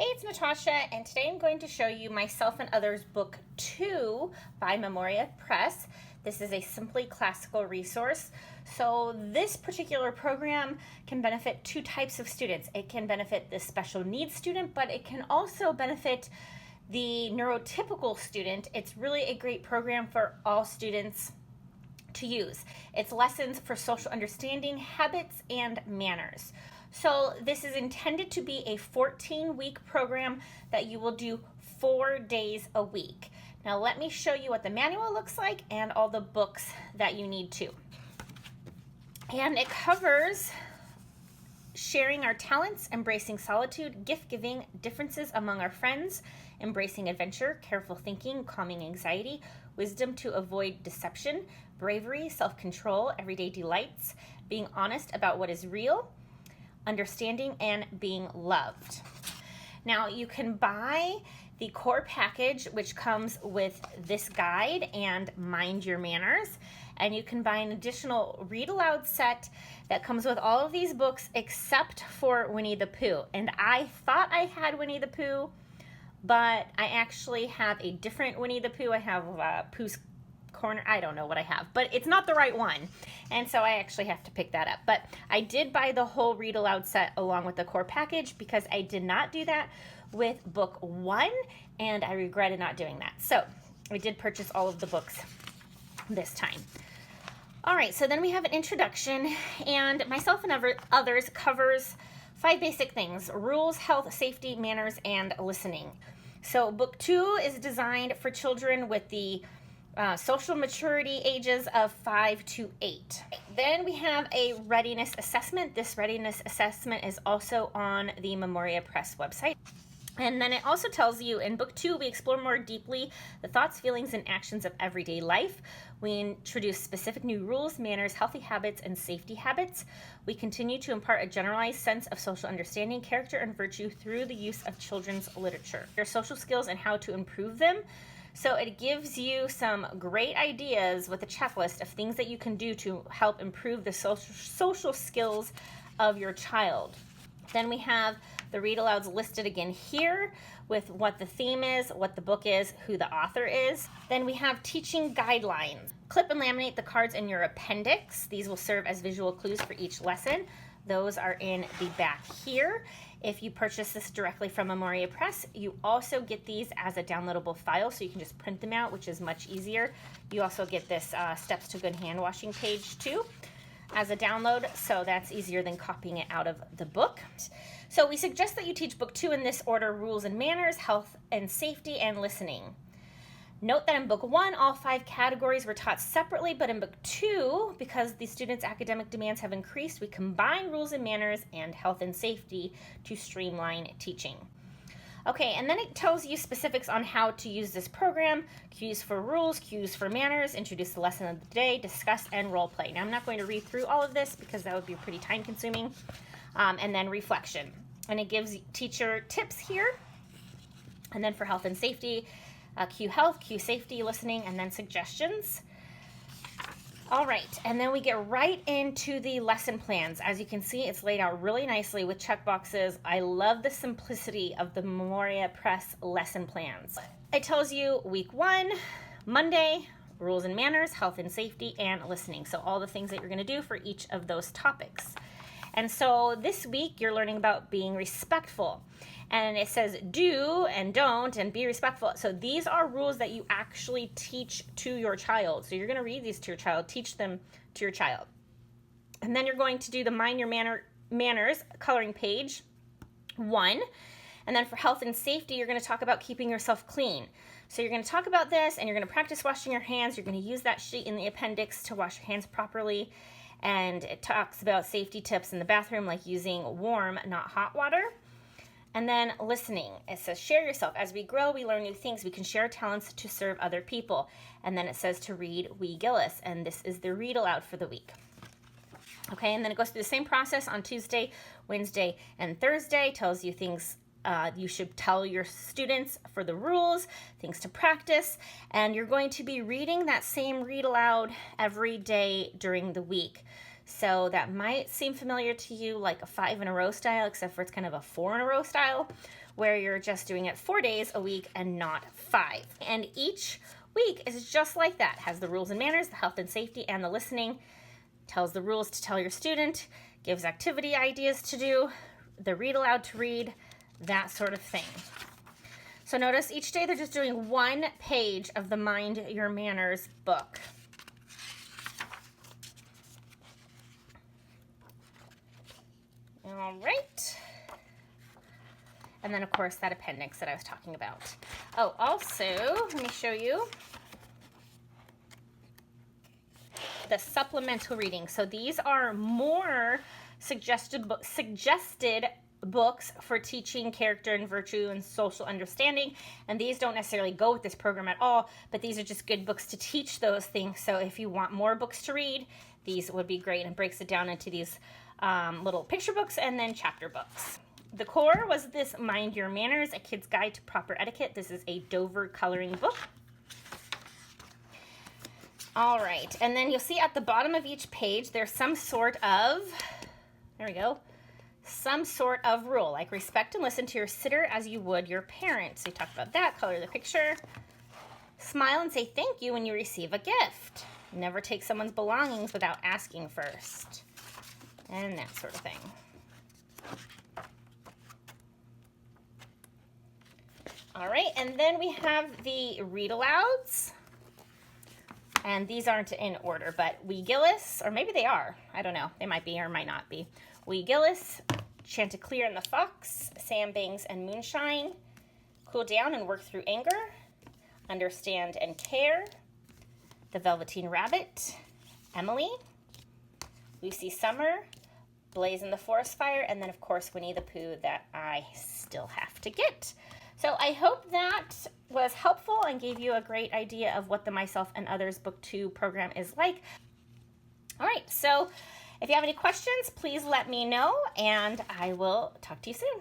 Hey, it's Natasha, and today I'm going to show you Myself and Others Book 2 by Memoria Press. This is a simply classical resource. So this particular program can benefit two types of students. It can benefit the special needs student, but it can also benefit the neurotypical student. It's really a great program for all students to use. It's lessons for social understanding, habits, and manners. So this is intended to be a 14-week program that you will do 4 days a week. Now let me show you what the manual looks like and all the books that you need to. And it covers sharing our talents, embracing solitude, gift giving, differences among our friends, embracing adventure, careful thinking, calming anxiety, wisdom to avoid deception, bravery, self-control, everyday delights, being honest about what is real, understanding, and being loved. Now you can buy the core package, which comes with this guide and Mind Your Manners, and you can buy an additional read aloud set that comes with all of these books except for Winnie the Pooh. And I thought I had Winnie the Pooh, but I actually have a different Winnie the Pooh. I have Pooh's Corner. I don't know what I have, but it's not the right one, and so I actually have to pick that up. But I did buy the whole read aloud set along with the core package because I did not do that with book 1, and I regretted not doing that. So I did purchase all of the books this time. All right, so then we have an introduction, and Myself and Others covers 5 basic things: rules, health, safety, manners, and listening. So book 2 is designed for children with the social maturity ages of 5 to 8. Then we have a readiness assessment. This readiness assessment is also on the Memoria Press website. And then it also tells you in book 2, we explore more deeply the thoughts, feelings, and actions of everyday life. We introduce specific new rules, manners, healthy habits, and safety habits. We continue to impart a generalized sense of social understanding, character, and virtue through the use of children's literature. Their social skills and how to improve them. So it gives you some great ideas with a checklist of things that you can do to help improve the social skills of your child. Then we have the read alouds listed again here with what the theme is, what the book is, who the author is. Then we have teaching guidelines. Clip and laminate the cards in your appendix. These will serve as visual clues for each lesson. Those are in the back here. If you purchase this directly from Memoria Press, you also get these as a downloadable file, so you can just print them out, which is much easier. You also get this Steps to Good Hand Washing page too as a download, so that's easier than copying it out of the book. So we suggest that you teach book 2 in this order: rules and manners, health and safety, and listening. Note that in book 1, all 5 categories were taught separately, but in book 2, because the students' academic demands have increased, we combine rules and manners and health and safety to streamline teaching. Okay, and then it tells you specifics on how to use this program: cues for rules, cues for manners, introduce the lesson of the day, discuss, and role play. Now I'm not going to read through all of this because that would be pretty time consuming. And then reflection. And it gives teacher tips here. And then for health and safety, cue health, cue safety, listening, and then suggestions. All right, and then we get right into the lesson plans. As you can see, it's laid out really nicely with check boxes. I love the simplicity of the Memoria Press lesson plans. It tells you week 1, Monday, rules and manners, health and safety, and listening. So all the things that you're gonna do for each of those topics. And so this week you're learning about being respectful. And it says do and don't and be respectful. So these are rules that you actually teach to your child. So you're going to read these to your child, teach them to your child. And then you're going to do the Mind Your Manners coloring page 1. And then for health and safety, you're going to talk about keeping yourself clean. So you're going to talk about this, and you're going to practice washing your hands. You're going to use that sheet in the appendix to wash your hands properly. And it talks about safety tips in the bathroom, like using warm, not hot water. And then listening, it says share yourself. As we grow, we learn new things. We can share talents to serve other people. And then it says to read Wee Gillis, and this is the read aloud for the week. Okay, and then it goes through the same process on Tuesday, Wednesday, and Thursday. Tells you things you should tell your students for the rules, things to practice, and you're going to be reading that same read aloud every day during the week. So that might seem familiar to you, like a 5 in a row style, except for it's kind of a 4 in a row style, where you're just doing it 4 days a week and not 5. And each week is just like that. Has the rules and manners, the health and safety, and the listening. Tells the rules to tell your student, gives activity ideas to do, the read aloud to read, that sort of thing. So notice each day they're just doing 1 page of the Mind Your Manners book. All right. And then, of course, that appendix that I was talking about. Oh, also, let me show you the supplemental reading. So these are more suggested books for teaching character and virtue and social understanding. And these don't necessarily go with this program at all, but these are just good books to teach those things. So if you want more books to read, these would be great, and breaks it down into these little picture books and then chapter books. The core was this Mind Your Manners, A Kid's Guide to Proper Etiquette. This is a Dover coloring book. All right, and then you'll see at the bottom of each page, there's some sort of, there we go, some sort of rule, like respect and listen to your sitter as you would your parent. So you talk about that, color the picture, smile and say thank you when you receive a gift. Never take someone's belongings without asking first, and that sort of thing. All right, and then we have the read alouds. And these aren't in order, but Wee Gillis, or maybe they are. I don't know. They might be or might not be. Wee Gillis, Chanticleer and the Fox, Sam Bangs and Moonshine, Cool Down and Work Through Anger, Understand and Care, The Velveteen Rabbit, Emily, Lucy Summer, Blaze in the Forest Fire, and then, of course, Winnie the Pooh that I still have to get. So I hope that was helpful and gave you a great idea of what the Myself and Others Book 2 program is like. All right, so if you have any questions, please let me know, and I will talk to you soon.